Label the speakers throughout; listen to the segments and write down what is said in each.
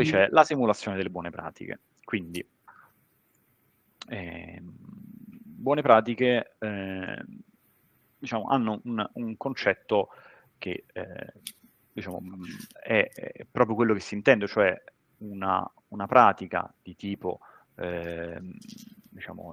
Speaker 1: Poi c'è la simulazione delle buone pratiche, quindi buone pratiche diciamo, hanno un concetto che diciamo, è proprio quello che si intende, cioè una pratica di tipo diciamo,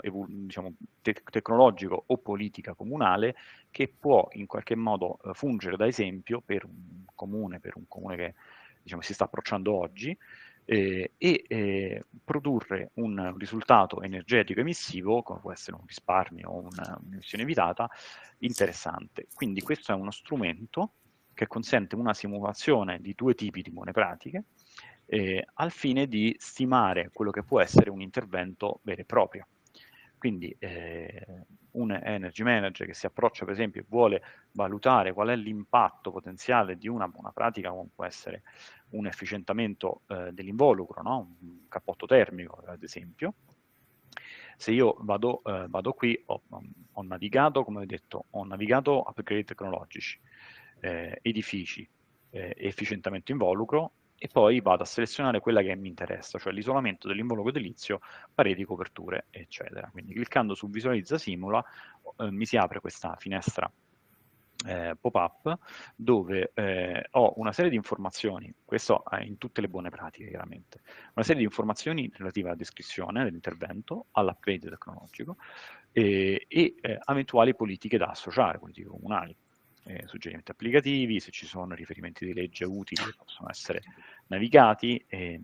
Speaker 1: tecnologico o politica comunale che può in qualche modo fungere da esempio per un comune che diciamo, si sta approcciando oggi e produrre un risultato energetico emissivo, come può essere un risparmio o un'emissione evitata, interessante. Quindi questo è uno strumento che consente una simulazione di due tipi di buone pratiche al fine di stimare quello che può essere un intervento vero e proprio. Quindi un energy manager che si approccia per esempio e vuole valutare qual è l'impatto potenziale di una buona pratica, come può essere un efficientamento dell'involucro, no? Un cappotto termico ad esempio. Se io vado qui, ho navigato, come ho detto, ho navigato upgrade tecnologici, edifici, efficientamento involucro, e poi vado a selezionare quella che mi interessa, cioè l'isolamento dell'involucro edilizio, pareti, coperture, eccetera. Quindi cliccando su Visualizza Simula mi si apre questa finestra pop-up dove ho una serie di informazioni, questo in tutte le buone pratiche chiaramente, una serie di informazioni relative alla descrizione dell'intervento, all'upgrade tecnologico e eventuali politiche da associare, politiche comunali, suggerimenti applicativi, se ci sono riferimenti di legge utili che possono essere navigati e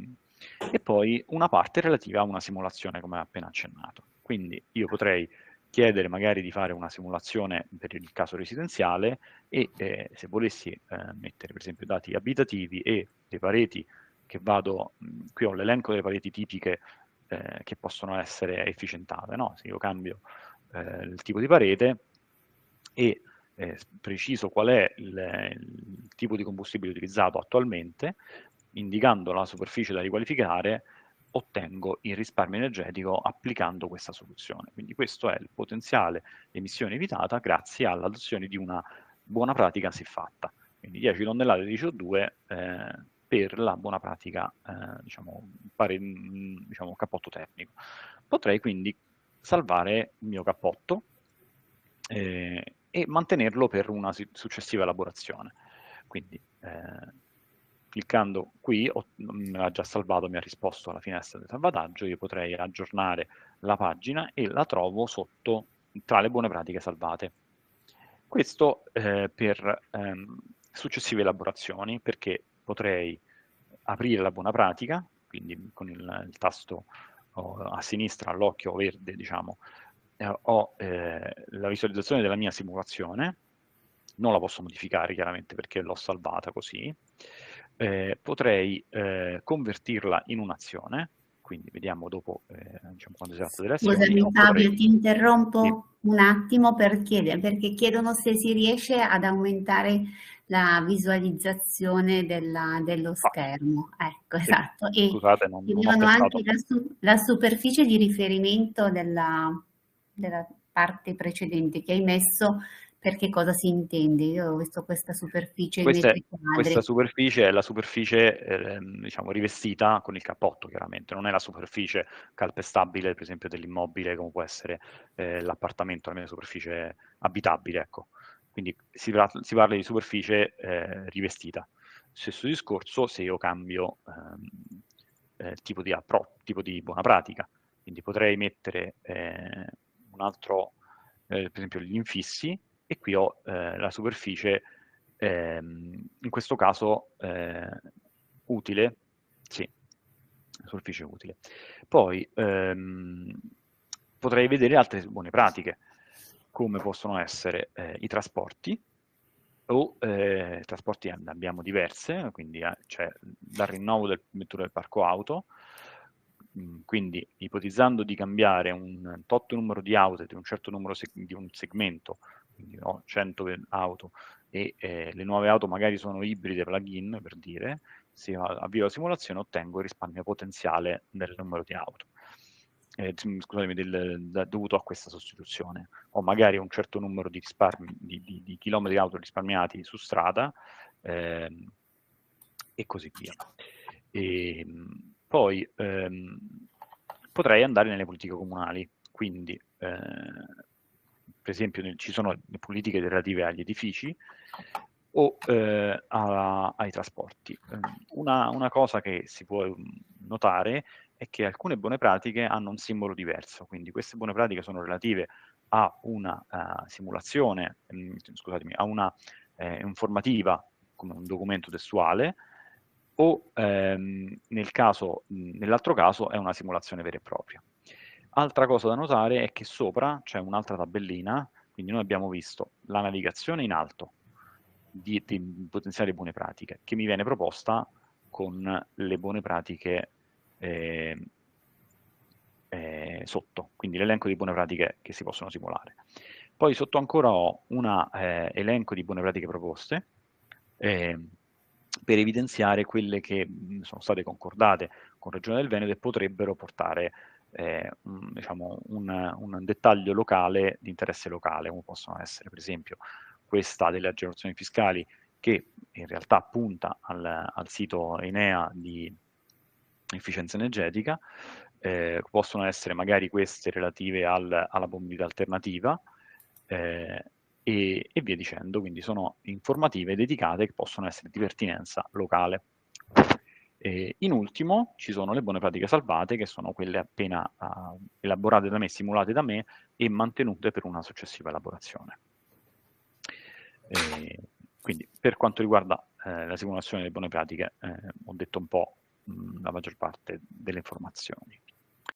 Speaker 1: poi una parte relativa a una simulazione come appena accennato. Quindi io potrei chiedere magari di fare una simulazione per il caso residenziale e se volessi mettere per esempio dati abitativi e le pareti che vado, qui ho l'elenco delle pareti tipiche che possono essere efficientate, no? Se io cambio il tipo di parete e preciso qual è il tipo di combustibile utilizzato attualmente, indicando la superficie da riqualificare, ottengo il risparmio energetico applicando questa soluzione. Quindi questo è il potenziale emissione evitata grazie all'adozione di una buona pratica siffatta. Quindi 10 tonnellate di CO2 per la buona pratica, diciamo, cappotto termico. Potrei quindi salvare il mio cappotto e mantenerlo per una successiva elaborazione. Quindi cliccando qui, mi ha già salvato, mi ha risposto alla finestra di salvataggio, io potrei aggiornare la pagina e la trovo sotto tra le buone pratiche salvate. Questo per successive elaborazioni, perché potrei aprire la buona pratica, quindi con il tasto a sinistra all'occhio verde, diciamo, ho la visualizzazione della mia simulazione, non la posso modificare chiaramente perché l'ho salvata così, potrei convertirla in un'azione, quindi vediamo dopo diciamo, quando si tratta delle azioni.
Speaker 2: Scusami Fabio, ti interrompo
Speaker 1: Sì.
Speaker 2: un attimo perché chiedono se si riesce ad aumentare la visualizzazione dello schermo. Ecco,
Speaker 1: Sì.
Speaker 2: esatto. E
Speaker 1: Scusate, non ho
Speaker 2: chiedevano
Speaker 1: pensato.
Speaker 2: anche la superficie di riferimento della parte precedente che hai messo, per che cosa si intende. Io ho visto questa superficie in metri
Speaker 1: Questa
Speaker 2: quadri.
Speaker 1: superficie è la superficie diciamo, rivestita con il cappotto, chiaramente, non è la superficie calpestabile, per esempio, dell'immobile, come può essere l'appartamento, la mia superficie abitabile, ecco. Quindi si parla di superficie rivestita. Stesso discorso se io cambio tipo di buona pratica. Quindi potrei mettere un altro, per esempio, gli infissi, e qui ho la superficie in questo caso utile, sì, superficie utile. Poi potrei vedere altre buone pratiche, come possono essere i trasporti, o trasporti ne abbiamo diverse, quindi c'è dal rinnovo del vetture del parco auto, quindi ipotizzando di cambiare un tot numero di auto di un certo numero di un segmento, quindi ho 100 auto e le nuove auto magari sono ibride plug-in, per dire, se avvio la simulazione ottengo il risparmio potenziale del numero di auto. Scusatemi, dovuto a questa sostituzione. Ho magari un certo numero di di chilometri auto risparmiati su strada e così via. Poi potrei andare nelle politiche comunali, quindi per esempio ci sono le politiche relative agli edifici o ai trasporti. Una cosa che si può notare è che alcune buone pratiche hanno un simbolo diverso, quindi queste buone pratiche sono relative a una simulazione, scusatemi, a una informativa come un documento testuale, o nell'altro caso è una simulazione vera e propria. Altra cosa da notare è che sopra c'è un'altra tabellina, quindi noi abbiamo visto la navigazione in alto di potenziali buone pratiche, che mi viene proposta con le buone pratiche sotto, quindi l'elenco di buone pratiche che si possono simulare. Poi sotto ancora ho un elenco di buone pratiche proposte, per evidenziare quelle che sono state concordate con Regione del Veneto e potrebbero portare diciamo un dettaglio locale di interesse locale, come possono essere per esempio questa delle agevolazioni fiscali, che in realtà punta al sito Enea di efficienza energetica, possono essere magari queste relative alla mobilità alternativa, e via dicendo, quindi sono informative dedicate che possono essere di pertinenza locale. In ultimo ci sono le buone pratiche salvate, che sono quelle appena elaborate da me, simulate da me e mantenute per una successiva elaborazione. Quindi per quanto riguarda la simulazione delle buone pratiche ho detto un po' la maggior parte delle informazioni.